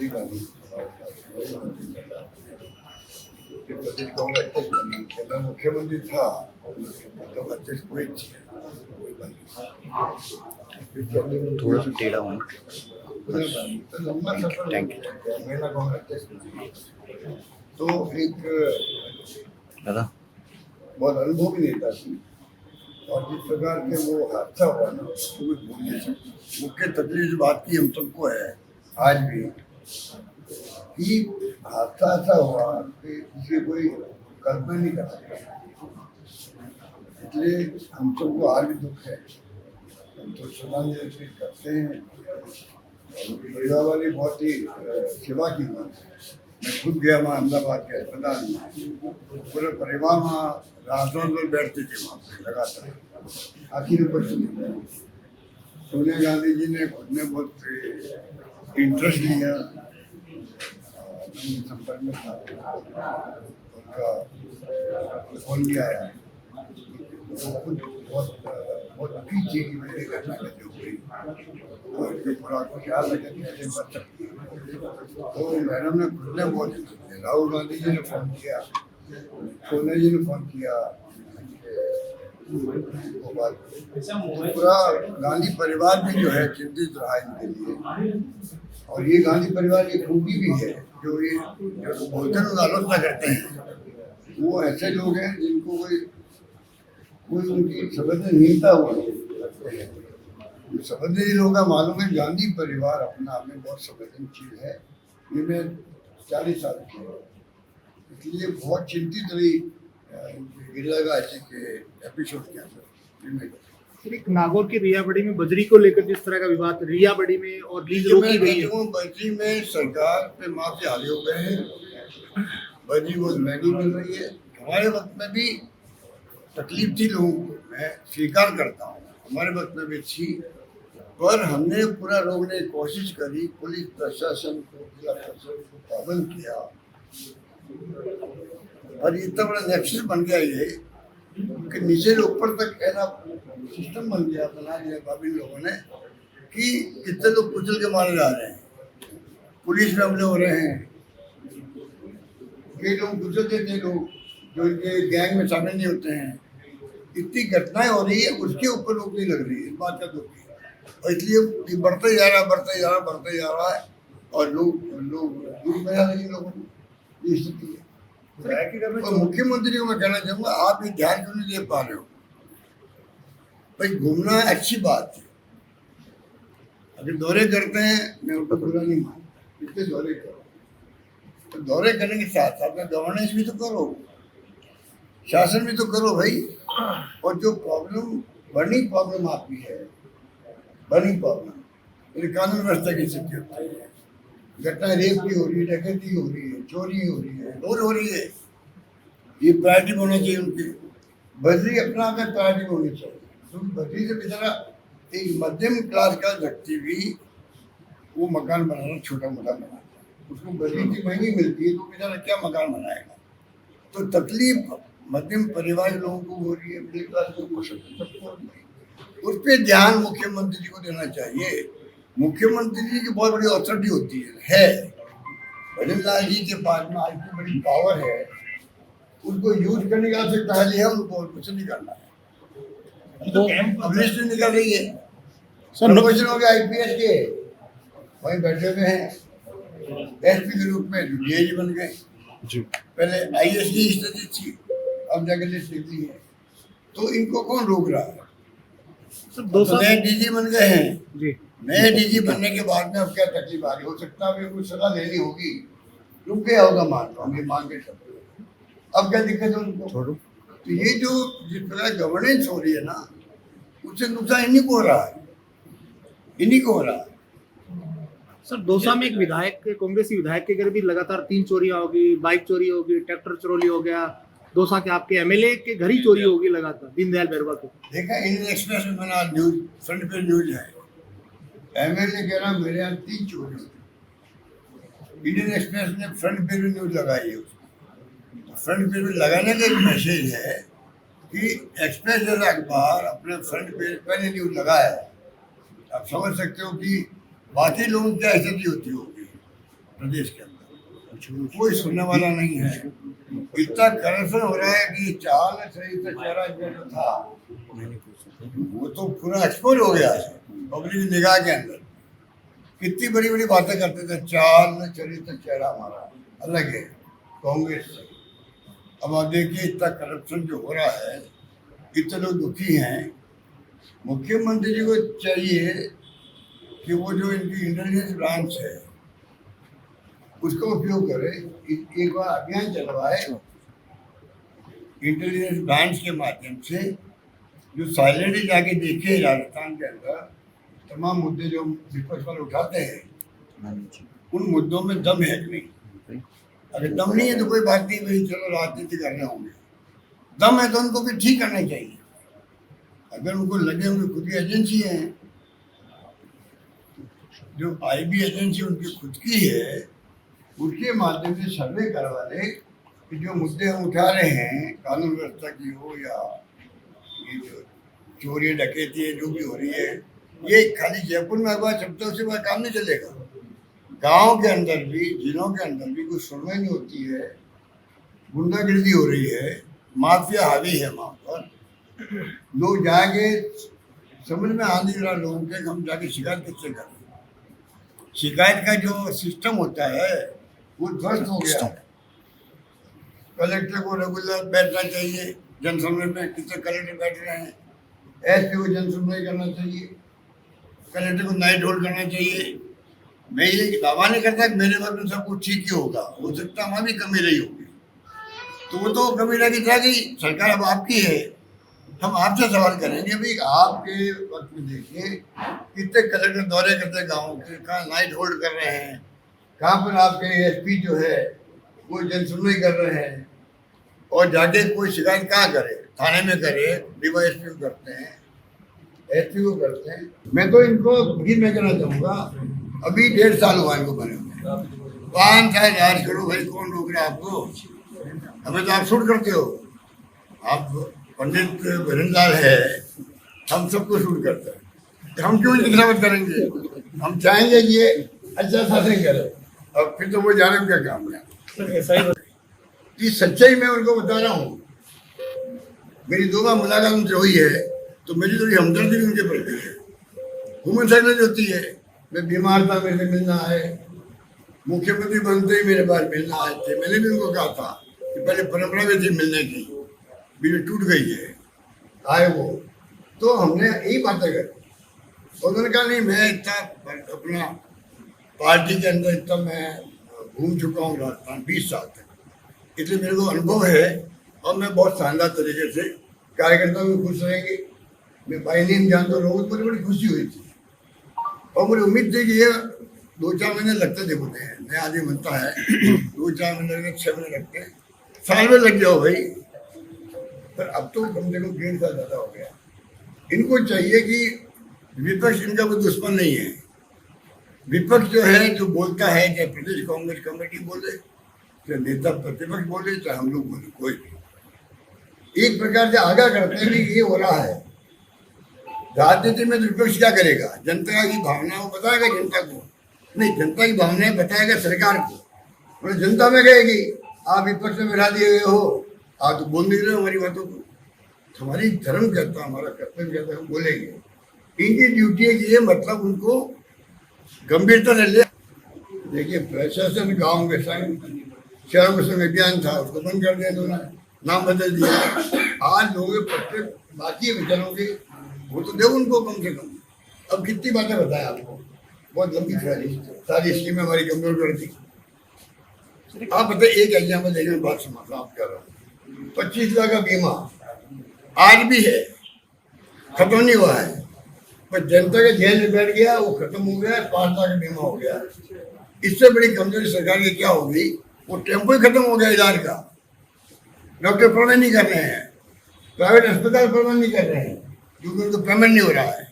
राजीव गांधी प्रदेश कांग्रेस अध्यक्ष बनी। मैं मुख्यमंत्री था तो अध्यक्ष कोई थी, थोड़ा सा टेढ़ा हुआ। लंबा सफर थैंक यू। महिला कांग्रेस अध्यक्ष बनी। तो एक दादा बहुत अनुभवी नेता थी और जिस प्रकार के वो हादसा हुआ ना उसको भी भूल नहीं सकते। मुख्य तकलीफ जो बात की हम सबको है आज भी कि हादसा ऐसा हुआ कि जिसे कोई कल्पना नहीं कर सकता। इसलिए हम सबको आज भी दुख है, हम तो श्रद्धांजलि करते हैं। परिवार वाले बहुत ही सेवा की बात है। मैं खुद गया वहाँ अहमदाबाद के अस्पताल में, पूरे परिवार वहाँ रातों में बैठते थे वहाँ पे लगातार। आखिर ऊपर सोनिया गांधी जी ने खुद ने बहुत इंटरेस्ट लिया, संपर्क में था, उनका फोन भी आया। खुद बहुत दुखी थी कि मेरी घटना कैसे हो गई और जो पूरा ख्याल रखे कैसे बच सकती है। तो मैडम ने खुद ने बहुत राहुल गांधी जी ने फोन किया, सोनिया जी ने फोन किया, पूरा गांधी परिवार भी जो है चिंतित रहा इनके लिए। और ये गांधी परिवार की खूबी भी है जो ये जो बोलते लोग आलोचना करते हैं, वो ऐसे लोग हैं जिनको कोई उनकी संवेदनहीनता हुआ संवेदनशील लोगों का मालूम है। गांधी परिवार अपना आप में बहुत संवेदनशील है। ये मैं 40 साल की हूँ, इसलिए बहुत चिंतित रही गिरिजा के एपिसोड के अंदर। एक नागौर की रियाबड़ी में बजरी को लेकर जिस तरह का विवाद रियाबड़ी में और लीज रोकी गई है, बजरी में सरकार पे माफी हावी हो गए हैं। बजरी बहुत महंगी मिल रही है। हमारे वक्त में भी तकलीफ थी लोगों को, मैं स्वीकार करता हूँ, हमारे वक्त में भी थी, पर हमने पूरा रोकने की कोशिश करी। पुलिस प्रशासन को, जिला प्रशासन को पाबंद किया और इतना बड़ा नेक्सस बन गया ये कि नीचे से ऊपर तक ऐसा सिस्टम बन गया, बना दिया बाबी लोगों ने कि कितने लोग कुचल के मारे जा रहे हैं, पुलिस में हमले हो रहे हैं, कई लोग कुचल देते लोग जो इनके गैंग में शामिल नहीं होते हैं। इतनी घटनाएं हो रही है, उसके ऊपर रोक नहीं लग रही है, इस बात का दुख है। और इसलिए बढ़ते जा रहा है और लोग दूर में जा रहे हैं लोगों को। ये स्थिति है। और मुख्यमंत्री को मैं कहना चाहूँगा, आप ये ध्यान क्यों नहीं दे पा रहे हो? भाई घूमना अच्छी बात है, अगर दौरे करते हैं मैं उनको बुरा नहीं मानता, इतने दौरे करो, तो दौरे करने के साथ साथ में गवर्नेंस भी तो करो, शासन भी तो करो भाई। और जो बर्निंग प्रॉब्लम आपकी है, बर्निंग प्रॉब्लम, कानून व्यवस्था की स्थिति होती है, घटना रेप की हो रही है, डकैती हो रही है, चोरी हो रही है, लूट हो रही है, ये प्रायोरिटी होना चाहिए उनकी। बजरी अपना आप में प्रायोरिटी होनी चाहिए। तो बजरी से बेचारा एक मध्यम क्लास का व्यक्ति भी वो मकान बनाना छोटा मोटा बनाता है, उसको बजरी की महंगी मिलती है तो बेचारा क्या मकान बनाएगा। तो तकलीफ मध्यम परिवार लोगों को हो रही है, मिडिल क्लास लोगों को सबको हो रही है। उस पर ध्यान मुख्यमंत्री जी को देना चाहिए। मुख्यमंत्री जी की बहुत बड़ी अथॉरिटी होती है। भजन लाल जी के पास में आज की बड़ी पावर है, उनको यूज करने की आवश्यकता है, उनको कुछ नहीं करना है। तो पब्लिश निकल रही है, प्रमोशन हो गया IPS के, वहीं बैठे हुए हैं SP के रूप में, DIG बन गए। पहले IAS की स्थिति थी, अब जाकर लिस्ट निकली है। तो इनको कौन रोक रहा है? तो नए DG बन गए हैं जी। नए DG बनने के बाद में अब क्या तकलीफ आ रही हो सकता है, कुछ सलाह लेनी होगी, रुक गया होगा, मान लो हम ये मान के चलते। अब क्या दिक्कत है उनको? तो ये जो जिस प्रकार गवर्नेंस हो रही है ना, उससे नुकसान इन्हीं को हो रहा है। सर दौसा में एक विधायक, कांग्रेसी विधायक के घर भी लगातार 3 चोरियां होगी, बाइक चोरी होगी, ट्रैक्टर चोरी हो गया। दौसा के आपके MLA के घर ही चोरी होगी लगातार, दीनदयाल बैरवा के। देखा इंडियन एक्सप्रेस में मैंने आज न्यूज फ्रंट पे न्यूज है, MLA कह रहा मेरे यहाँ 3 चोरी हुई। इंडियन एक्सप्रेस ने फ्रंट पे भी न्यूज लगाई है। फ्रंट पेज पे लगाने का एक मैसेज है कि एक्सप्रेस जैसा अखबार अपने फ्रंट पेज पहले न्यूज लगाया है। आप समझ सकते हो कि बाकी लोगों की क्या स्थिति होती होगी। प्रदेश के अंदर, कोई सुनने वाला नहीं है। इतना करप्शन हो रहा है कि चाल सही से चेहरा जो था वो तो पूरा एक्सपोज हो गया है पब्लिक की निगाह के अंदर। कितनी बड़ी बड़ी बातें करते थे, चाल चरित्र चेहरा हमारा अलग है कांग्रेस से। अब आप देखिए इतना करप्शन जो हो रहा है, इतने लोग दुखी हैं। मुख्यमंत्री जी को चाहिए कि वो जो इनकी इंटेलिजेंस ब्रांच है उसका उपयोग करे, एक बार अभियान चलवाए इंटेलिजेंस ब्रांच के माध्यम से, जो साइलेंटली जाके देखे राजस्थान के अंदर तमाम मुद्दे जो विपक्ष वाले उठाते हैं उन मुद्दों में दम है कि नहीं। अगर दम नहीं है तो कोई बात नहीं, भाई चलो राजनीति कर रहे होंगे। दम है तो उनको भी ठीक करना चाहिए। अगर उनको लगे उनकी खुद की एजेंसी है, जो आईबी एजेंसी उनकी खुद की है, उसके माध्यम से सर्वे करवा ले कि जो मुद्दे हम उठा रहे हैं कानून व्यवस्था की हो या ये जो चोरी डकैती है जो भी हो रही है, ये खाली जयपुर में अगवा शब्दों से वह काम नहीं चलेगा। गांव के अंदर भी, जिलों के अंदर भी कुछ सुनवाई नहीं होती है, गुंडागिर्दी हो रही है, माफिया हावी है वहाँ पर। लोग जाके समझ में आ नहीं रहा लोगों के, हम जाके शिकायत किससे करें। शिकायत का जो सिस्टम होता है वो ध्वस्त हो गया है। कलेक्टर को रेगुलर बैठना चाहिए जनसुनवाई में, कितने कलेक्टर बैठ रहे हैं। एसपी को जनसुनवाई करना चाहिए, कलेक्टर को नाइट होल्ड करना चाहिए। मैं ये दावा नहीं करता कि मेरे वक्त में सब कुछ ठीक ही होगा, हो सकता है हमारी कमी रही होगी, तो वो तो कमी रह गई। सरकार अब आपकी है, हम आपसे सवाल करेंगे भाई आपके वक्त में देखिए कितने कलेक्टर दौरे करते गाँव के, कहाँ नाइट होल्ड कर रहे हैं, कहाँ पर आपके एसपी जो है वो जनसुनवाई कर रहे हैं, और जाके कोई शिकायत कहाँ करे, थाने में करे, डीवाईएसपी को करते हैं, एसपी को करते हैं। मैं तो इनको भी मैं कहना चाहूँगा, अभी 1.5 साल हुआ इनको बने हुए, 5 साल राज करो भाई, कौन रोक रहा है आपको। हमें तो आप शूट करते हो, आप पंडित वीरेंद्र है, हम सबको शूट करते हैं, तो हम क्यों इंतजामत करेंगे। हम चाहेंगे कि ये अच्छा शासन करे, और फिर तो वो जाने क्या काम है। इस सच्चाई में उनको बता रहा हूँ। मेरी 2 बार मुलाकात उनसे हुई है, तो मेरी थोड़ी हमदर्दी भी उनके प्रति है। ह्यूमन साइकोलॉजी होती है। मैं बीमार था, मेरे से मिलना आए, मुख्यमंत्री बनते ही मेरे पास मिलना आए थे। मैंने भी उनको कहा था कि पहले परंपरा भी थी मिलने की, भी टूट गई है, आए वो, तो हमने यही बातें करी। उन्होंने कहा नहीं, मैं इतना अपना पार्टी के अंदर इतना मैं घूम चुका हूँ राजस्थान 20 साल तक, इसलिए मेरे को अनुभव है, और मैं बहुत शानदार तरीके से कार्यकर्ता भी खुश रहेंगे। मैं बाई नेम जानता रहूँ, मुझे बड़ी खुशी हुई थी, और मुझे उम्मीद थी कि ये 2-4 महीने लगते थे बोलते हैं, नया आदमी बनता है 2-4 महीने लगते, 6 महीने लगते हैं, साल में लग जाओ भाई। पर अब तो कम से कम 1.5 साल ज़्यादा हो गया। इनको चाहिए कि विपक्ष इनका कोई दुश्मन नहीं है। विपक्ष जो है, जो बोलता है, चाहे प्रदेश कांग्रेस कमेटी बोले, चाहे नेता प्रतिपक्ष बोले, चाहे हम लोग बोले, कोई भी एक प्रकार से आगाह करते हैं कि ये हो रहा है। राजनीति में विपक्ष क्या करेगा, जनता की भावना वो बताएगा जनता को, नहीं जनता की भावनाएं बताएगा सरकार को, और जनता में कहेगी आप विपक्ष में बैठा दिए हुए हो, आप तो बोल नहीं रहे हो हमारी बातों को। हमारी धर्म कहता, हमारा कर्तव्य कहता है, हम बोलेंगे। इनकी ड्यूटी है कि ये मतलब उनको गंभीरता से ले। देखिए प्रशासन गाँव के संग, शहरों के संग अभियान था, उसको बंद कर दिया, उन्होंने नाम बदल दिया। आज लोगों के प्रत्येक बाकी विचारों के वो तो दे उनको कम से कम। अब कितनी बातें बताएं आपको, बहुत लंबी सारी स्कीमें हमारी कमजोर कर दी। आप बताइए, एक एग्जाम्पल देखिए, मैं बात समझ आप कह रहा हूँ, 25 लाख का बीमा आज भी है, खत्म नहीं हुआ है, पर जनता के जेल में बैठ गया, वो खत्म हो गया, 5 लाख का बीमा हो गया। इससे बड़ी कमजोरी सरकार की क्या होगी, वो टेम्पो ही खत्म हो गया इलाज का, डॉक्टर प्रबंध नहीं कर रहे हैं, प्राइवेट अस्पताल प्रबंध नहीं कर रहे हैं, क्योंकि उनको पेमेंट नहीं हो रहा है।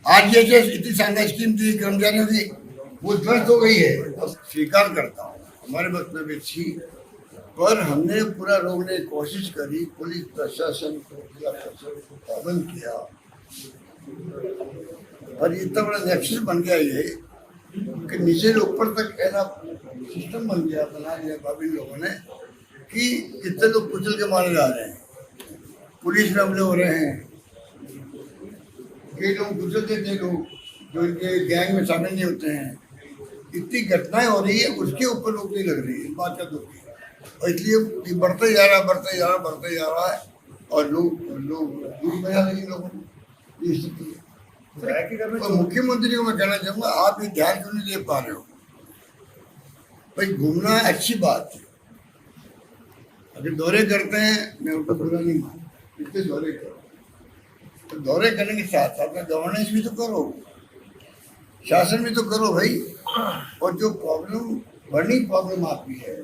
आज ये इतनी शानदार स्कीम थी कर्मचारियों की, वो ध्वस्त हो गई है। अब स्वीकार करता हूँ हमारे वक्त में भी थी, पर हमने पूरा रोकने की कोशिश करी, पुलिस प्रशासन को पाबंद किया, और इतना बड़ा नेक्सस बन गया ये कि नीचे से ऊपर तक ऐसा सिस्टम बन गया, बना दिया बाबी लोगों ने कि कितने लोग कुचल के मारे जा रहे हैं, पुलिस में हमले हो रहे हैं, कई लोग कुचलते थे लोग जो इनके गैंग में शामिल नहीं होते हैं। इतनी घटनाएं हो रही है, उसके ऊपर रोक नहीं लग रही है, इस बात का दुख है। और इसलिए बढ़ते जा रहा है, बढ़ते जा रहा है, बढ़ते जा रहा है, और लोग दूर में आ रही लोगों को, ये स्थिति है। और मुख्यमंत्री को मैं कहना चाहूँगा, आप ये ध्यान क्यों नहीं दे पा रहे हो? भाई घूमना अच्छी बात है, अगर दौरे करते हैं मैं उनको बुरा नहीं मानता, इतने दौरे करो, तो दौरे करने के साथ साथ में गवर्नेंस भी तो करो, शासन भी तो करो भाई। और जो प्रॉब्लम बर्निंग प्रॉब्लम आपकी है,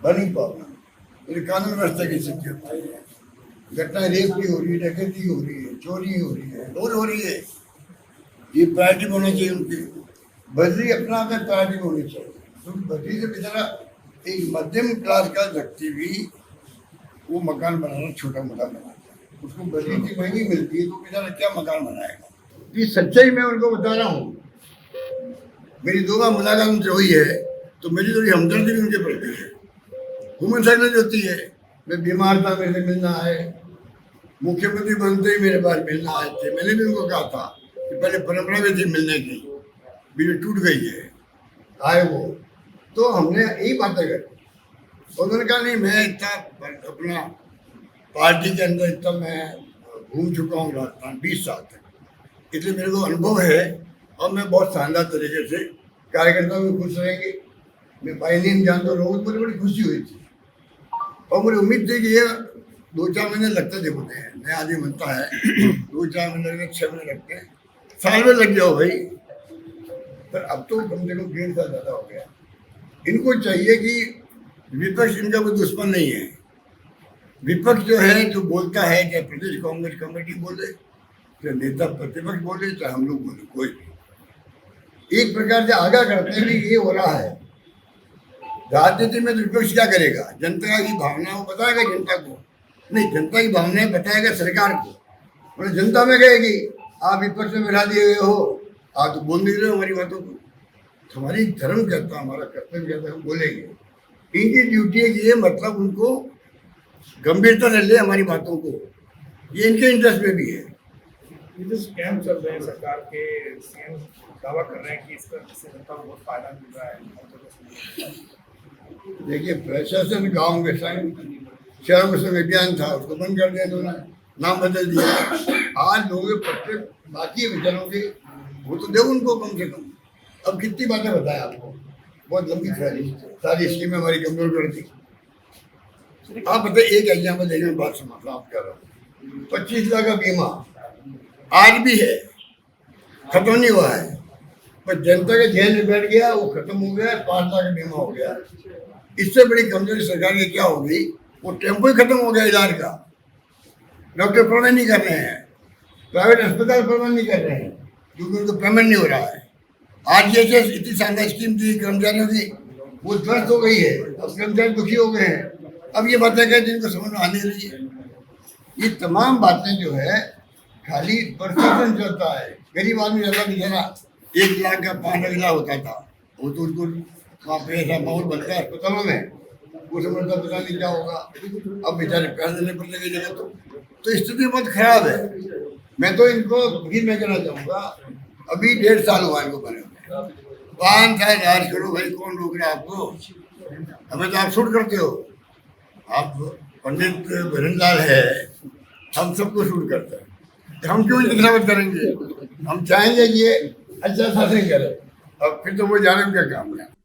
बर्निंग प्रॉब्लम, ये कानून व्यवस्था की स्थिति होती है, घटना रेप की हो रही है, डकैती हो रही है, चोरी हो रही है, लूट हो रही है, ये प्रायोरिटी में होनी चाहिए उनकी। बदली अपना अपना प्रायोरिटी में होनी चाहिए। तो बदली से बेचारा एक मध्यम क्लास का व्यक्ति भी वो मकान बनाना छोटा मोटा बनाता है, उसको बदली इतनी महंगी मिलती है तो बेचारा क्या मकान बनाएगा। ये सच्चाई मैं उनको बता रहा हूँ, मेरी 2 बार मुलाकात उनसे हुई है, तो मेरी थोड़ी हमदर्दी भी उनके प्रति है, ह्यूमन साइकिल होती है। मैं बीमार था, मेरे से मिलना आए, मुख्यमंत्री बनते ही मेरे पास मिलना आए थे। मैंने भी उनको कहा था कि पहले परंपरा भी थी मिलने की, बीच में टूट गई है, आए वो, तो हमने यही बातें करी। उन्होंने कहा नहीं, मैं इतना अपना पार्टी के अंदर इतना मैं घूम चुका हूँ राजस्थान 20 साल तक, इसलिए मेरे को अनुभव है और मैं बहुत शानदार तरीके से कार्यकर्ता भी खुश रहेंगे। मैं बाइनियन जानता हूँ, लोगों को मुझे बड़ी खुशी हुई थी और मुझे उम्मीद थी कि ये 2-4 महीने लगते थे, बोलते हैं नया आदमी बनता है 2-4 महीने लगते, 6 महीने लगते हैं, साल में लग जाओ भाई। पर अब तो कम से कम 1.5 साल ज़्यादा हो गया। इनको चाहिए कि विपक्ष इनका कोई दुश्मन नहीं है। विपक्ष जो है, जो बोलता है, चाहे प्रदेश कांग्रेस कमेटी बोले, चाहे नेता प्रतिपक्ष बोले, चाहे हम लोग बोले, कोई भी एक प्रकार से आगाह करते हैं कि ये हो रहा है। राजनीति में तो विपक्ष क्या करेगा? जनता की भावनाओं बताएगा जनता को, नहीं जनता की भावनाएं बताएगा सरकार को। और जनता में कहेगी आप विपक्ष में बैठा दिए गए हो, आप तो बोल नहीं रहे हो हमारी बातों को। हमारी धर्म कहता है, हमारा कर्तव्य कहता है, हम बोलेंगे। इनकी ड्यूटी है कि ये मतलब उनको गंभीरता से ले हमारी बातों को, ये इनके इंटरेस्ट में भी है। ये जो स्कैम चल रहे हैं सरकार के, सीएम दावा कर रहे हैं कि इसका जनता को बहुत फायदा मिल रहा है। देखिए, प्रशासन गाँव के संग शहरों के संग अभियान था, उसको बंद कर दिया, उन्होंने नाम बदल दिया। आज लोगों के पट्टे बाकी है बेचारों के, वो तो दे उनको कम से कम। अब कितनी बातें बताएं आपको, बहुत लंबी सारी स्कीमें हमारी कमजोर कर दी। आप बताइए, एक एग्जाम्पल देने में बात समाप्त कर रहा हूँ। 25 लाख का बीमा आज भी है, खत्म नहीं हुआ है, पर जनता के जेल में बैठ गया, वो खत्म हो गया, 5 लाख का बीमा हो गया। इससे बड़ी कमजोरी सरकार की क्या हो गई? वो टेम्पो ही खत्म हो गया इलाज का, डॉक्टर प्रबंध नहीं कर रहे हैं, प्राइवेट अस्पताल प्रबंध नहीं कर रहे हैं, क्योंकि उनको पेमेंट नहीं हो रहा है। RGHS इतनी शानदार स्कीम थी कर्मचारियों की, वो ध्वस्त हो गई है, अब कर्मचारी दुखी हो गए हैं। अब ये बातें कहें जिनको समझ में आने लगी है। ये तमाम बातें जो है खाली प्रशासन चलता है, गरीब आदमी ज़्यादा नहीं है ना। 1 लाख का 5 लाख होता था, वो तो उनको वहाँ पे ऐसा माहौल बनता है अस्पतालों में, वो समझता पता नहीं क्या होगा। अब बेचारे पैसे देने पड़ने की जगह तो स्थिति बहुत खराब है। मैं तो इनको भी मैं कहना चाहूँगा, अभी 1.5 साल हुआ इनको बने हुए, 5 साल राज करो भाई, कौन रोक रहा है आपको? हमें तो आप शूट करते हो, आप पंडित भरनलाल है, हम सबको शूट करते हैं, हम क्यों इंतजाम करेंगे? हम चाहेंगे कि ये अच्छा शासन करे, अब फिर तो वो जाने का काम है।